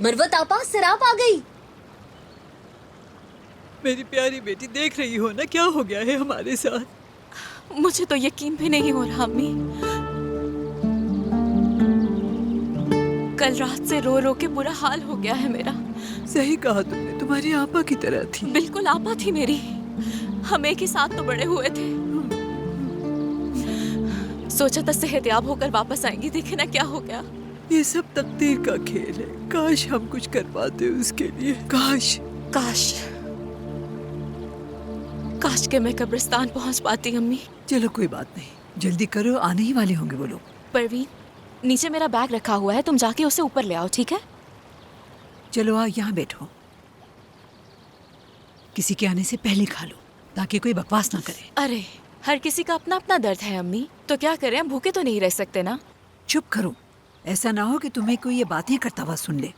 मरवत आपा, सिराप आ गई। मेरी प्यारी बेटी, देख रही हो ना क्या हो गया है हमारे साथ। मुझे तो यकीन भी नहीं हो रहा अम्मी। कल रात से रो रो के बुरा हाल हो गया है मेरा। सही कहा तुमने, तुम्हारी आपा की तरह थी। बिल्कुल आपा थी मेरी। हम एक ही साथ तो बड़े हुए थे। सोचा था सेहतयाब होकर वापस आएंगी, देखे ना क्या हो गया। ये सब तकदीर का खेल है। काश हम कुछ कर पाते उसके लिए। काश काश काश के मैं कब्रिस्तान पहुंच पाती अम्मी। चलो कोई बात नहीं, जल्दी करो, आने ही वाले होंगे वो लोग। परवीन, नीचे मेरा बैग रखा हुआ है, तुम जाके उसे ऊपर ले आओ, ठीक है? चलो आओ, यहाँ बैठो। किसी के आने से पहले खा लो ताकि कोई बकवास ना करे। अरे हर किसी का अपना अपना दर्द है अम्मी, तो क्या करें, हम भूखे तो नहीं रह सकते ना। चुप करो, ऐसा ना हो कि तुम्हें कोई ये बातें करता हुआ सुन ले।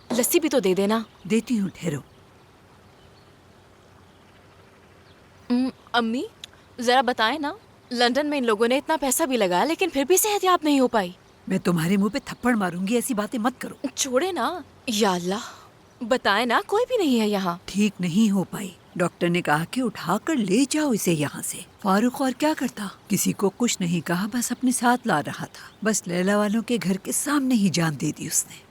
लस्सी भी तो दे देना। देती हूँ, ठहरो। अम्मी जरा बताएं ना, लंदन में इन लोगों ने इतना पैसा भी लगाया लेकिन फिर भी सेहतयाब नहीं हो पाई। मैं तुम्हारे मुंह पे थप्पड़ मारूंगी, ऐसी बातें मत करो। छोड़े ना, या अल्लाह, बताएं ना, कोई भी नहीं है यहाँ। ठीक नहीं हो पाई। डॉक्टर ने कहा कि उठाकर ले जाओ इसे यहाँ से। फारूक और क्या करता, किसी को कुछ नहीं कहा, बस अपने साथ ला रहा था। बस लैला वालों के घर के सामने ही जान दे दी उसने।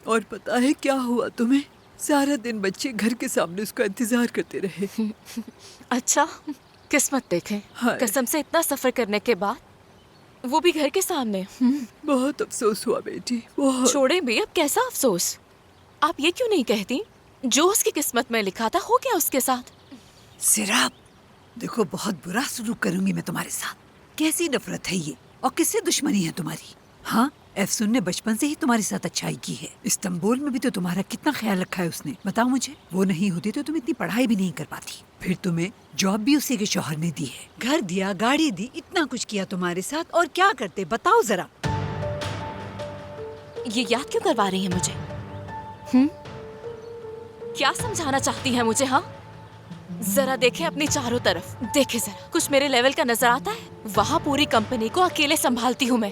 और पता है क्या हुआ तुम्हें? सारा दिन बच्चे घर के सामने उसका इंतजार करते रहे। अच्छा, किस्मत देखें, कसम से इतना सफर करने के बाद, वो भी घर के सामने। बहुत अफसोस हुआ बेटी, बहुत। छोड़े भी, अब कैसा अफसोस? आप ये क्यों नहीं कहती, जो उसकी किस्मत में लिखा था हो गया उसके साथ। सिराप, देखो बहुत बुरा सलूक करूंगी मैं तुम्हारे साथ। कैसी नफरत है ये, और किससे दुश्मनी है तुम्हारी? हाँ, एफसुन ने बचपन से ही तुम्हारे साथ अच्छाई की है। इस्तांबुल में भी तो तुम्हारा कितना ख्याल रखा है उसने, बताओ मुझे। वो नहीं होती तो तुम इतनी पढ़ाई भी नहीं कर पाती। फिर तुम्हें जॉब भी उसी के शौहर ने दी है, घर दिया, गाड़ी दी, इतना कुछ किया तुम्हारे साथ। और क्या करते बताओ जरा। ये याद क्यों करवा रही है मुझे? क्या समझाना चाहती है मुझे? हाँ, जरा देखे अपनी चारों तरफ, देखे जरा, कुछ मेरे लेवल का नजर आता है? वहाँ पूरी कंपनी को अकेले संभालती हूँ मैं।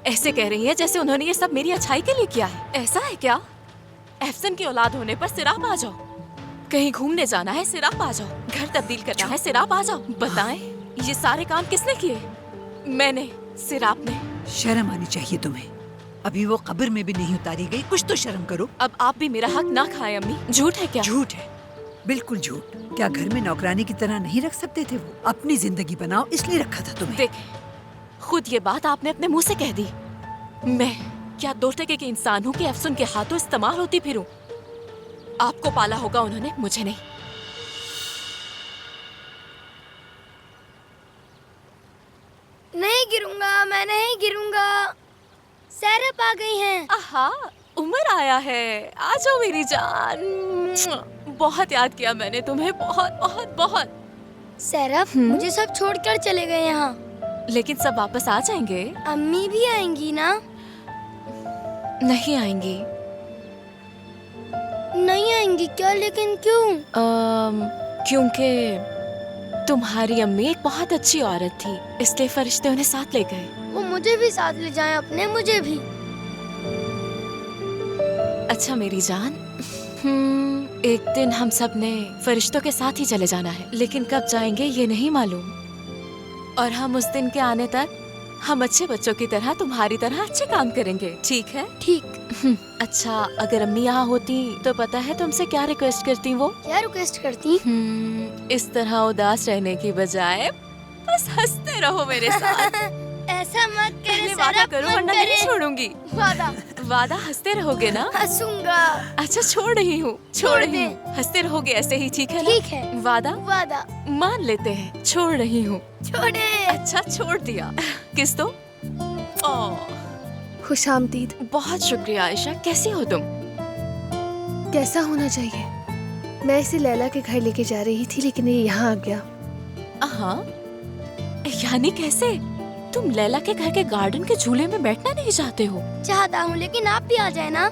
ऐसे कह रही है जैसे उन्होंने ये सब मेरी अच्छाई के लिए किया है। ऐसा है क्या? एहसन की औलाद होने पर सिराप आ जाओ, कहीं घूमने जाना है सिराप आ जाओ, घर तब्दील करना है सिराप आ जाओ। बताएं, ये सारे काम किसने किए? मैंने, सिराप ने। शर्म आनी चाहिए तुम्हें, अभी वो कब्र में भी नहीं उतारी गई, कुछ तो शर्म करो। अब आप भी मेरा हक ना खाएं अम्मी। झूठ है क्या? झूठ है, बिल्कुल झूठ। क्या घर में नौकरानी की तरह नहीं रख सकते थे? वो अपनी जिंदगी बनाओ इसलिए रखा था तुम्हें। देखें, खुद ये बात आपने अपने मुंह से कह दी। मैं क्या 2 टके के इंसान हूँ कि अफसुन के हाथों इस्तेमाल होती फिरूं? आपको पाला होगा उन्होंने, मुझे नहीं। नहीं गिरूंगा, मैं नहीं गिरूंगा। सैरप आ गई हैं। आहा, उमर आया है। आ जाओ मेरी जान। बहुत याद किया मैंने तुम्हें, बहुत बहुत बहुत। सैरप मुझे सब छोड़कर चले गए यहाँ। लेकिन सब वापस आ जाएंगे। अम्मी भी आएंगी ना? नहीं आएंगी। नहीं आएंगी क्या? लेकिन क्यों? क्योंकि तुम्हारी अम्मी एक बहुत अच्छी औरत थी, इसलिए फरिश्ते उन्हें साथ ले गए। वो मुझे भी साथ ले जाएं अपने, मुझे भी। अच्छा मेरी जान, एक दिन हम सब ने फरिश्तों के साथ ही चले जाना है, लेकिन कब जाएंगे ये नहीं मालूम। और हम उस दिन के आने तक हम अच्छे बच्चों की तरह तुम्हारी तरह अच्छे काम करेंगे, ठीक है? ठीक। अच्छा, अगर अम्मी यहाँ होती तो पता है तुमसे क्या रिक्वेस्ट करती वो? क्या रिक्वेस्ट करती? इस तरह उदास रहने की बजाय बस हंसते रहो मेरे साथ। ऐसा मत करे, वादा करो वरना नहीं छोड़ूंगी। वादा। वादा, हंसते रहोगे ना? हंसूंगा। अच्छा छोड़ रही हूँ, छोड़ रही हूँ। हंसते रहोगे ऐसे ही, ठीक है ना? ठीक है। वादा? वादा। मान लेते हैं, छोड़ रही हूँ। छोड़े। अच्छा छोड़ दिया। किस दो? खुशामदीद। बहुत शुक्रिया आयशा, कैसी हो तुम? कैसा होना चाहिए? मैं इसे लैला के घर लेके जा रही थी लेकिन ये यहाँ आ गया। हाँ, यानी कैसे? तुम लैला के घर के गार्डन के झूले में बैठना नहीं चाहते हो? चाहता हूँ, लेकिन आप भी आ जाए ना।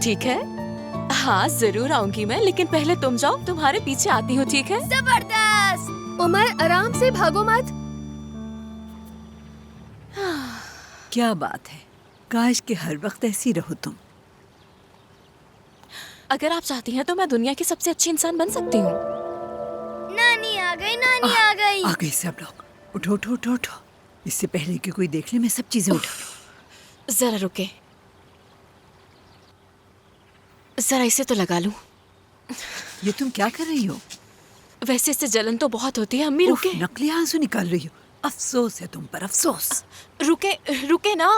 ठीक है, हाँ जरूर आऊंगी मैं, लेकिन पहले तुम जाओ, तुम्हारे पीछे आती हूँ, ठीक है? जबरदस्त। उमर आराम से, भागो मत। क्या बात है, काश के हर वक्त ऐसी रहो तुम। अगर आप चाहती हैं तो मैं दुनिया की सबसे अच्छी इंसान बन सकती हूँ। नानी आ गई, नानी आ गई। आ गए सब लोग। उठो उठो उठो उठो, इससे पहले कि कोई देख ले मैं सब चीजें उठा। जरा रुके, जरा इसे तो लगा लूं। ये तुम क्या कर रही हो? वैसे इससे जलन तो बहुत होती है अम्मी। उफ, रुके नकली आंसू निकाल रही हो। अफसोस है तुम पर, अफसोस। रुके रुके ना।